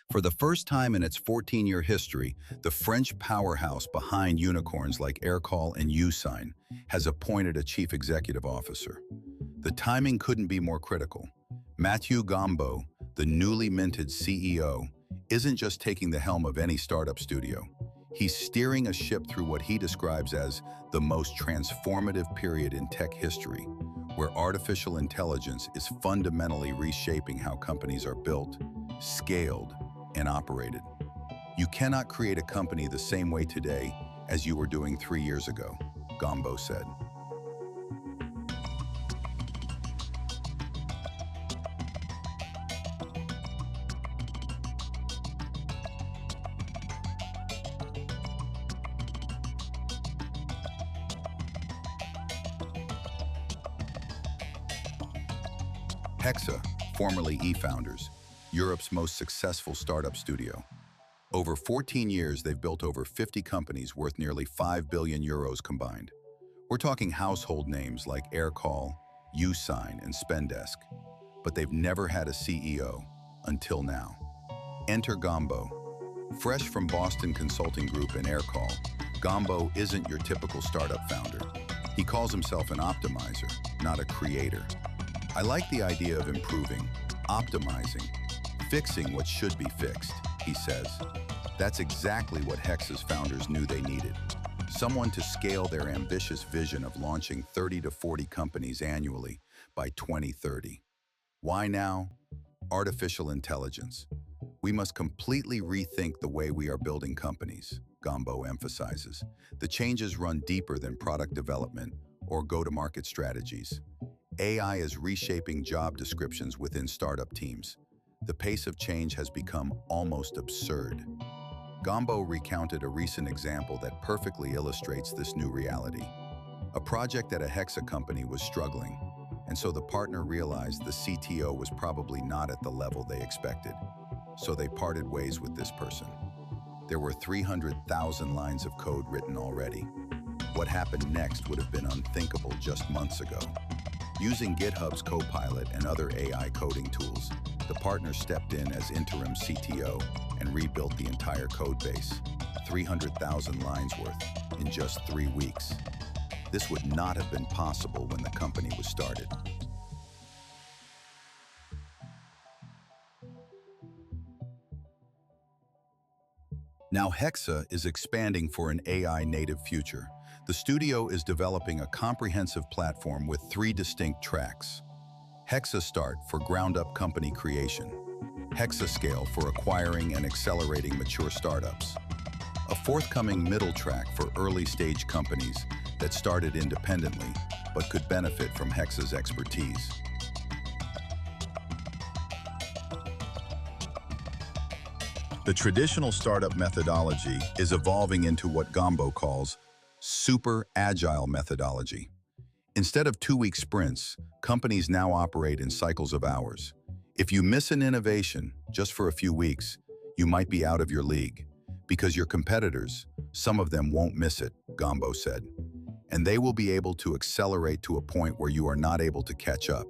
For the first time in its 14-year history, the French powerhouse behind unicorns like Aircall and Yousign has appointed a chief executive officer. The timing couldn't be more critical. Matthieu Gombeaud, the newly minted CEO, isn't just taking the helm of any startup studio. He's steering a ship through what he describes as the most transformative period in tech history, where artificial intelligence is fundamentally reshaping how companies are built, scaled, and operated. You cannot create a company the same way today as you were doing 3 years ago, Gombeaud said. Hexa, formerly eFounders, Europe's most successful startup studio. Over 14 years, they've built over 50 companies worth nearly 5 billion euros combined. We're talking household names like Aircall, Yousign, and Spendesk, but they've never had a CEO until now. Enter Gombeaud. Fresh from Boston Consulting Group and Aircall, Gombeaud isn't your typical startup founder. He calls himself an optimizer, not a creator. I like the idea of improving, optimizing, fixing what should be fixed, he says. That's exactly what Hexa's founders knew they needed. Someone to scale their ambitious vision of launching 30 to 40 companies annually by 2030. Why now? Artificial intelligence. We must completely rethink the way we are building companies, Gombeaud emphasizes. The changes run deeper than product development or go-to-market strategies. AI is reshaping job descriptions within startup teams. The pace of change has become almost absurd. Gombeaud recounted a recent example that perfectly illustrates this new reality. A project at a Hexa company was struggling, and so the partner realized the CTO was probably not at the level they expected. So they parted ways with this person. There were 300,000 lines of code written already. What happened next would have been unthinkable just months ago. Using GitHub's Copilot and other AI coding tools, the partner stepped in as interim CTO and rebuilt the entire code base, 300,000 lines worth, in just 3 weeks. This would not have been possible when the company was started. Now Hexa is expanding for an AI-native future. The studio is developing a comprehensive platform with 3 distinct tracks. Hexa Start for ground-up company creation. Hexa Scale for acquiring and accelerating mature startups. A forthcoming middle track for early-stage companies that started independently but could benefit from Hexa's expertise. The traditional startup methodology is evolving into what Gombeaud calls super agile methodology. Instead of 2-week sprints, companies now operate in cycles of hours. If you miss an innovation just for a few weeks, you might be out of your league, because your competitors, some of them won't miss it, Gombeaud said, and they will be able to accelerate to a point where you are not able to catch up.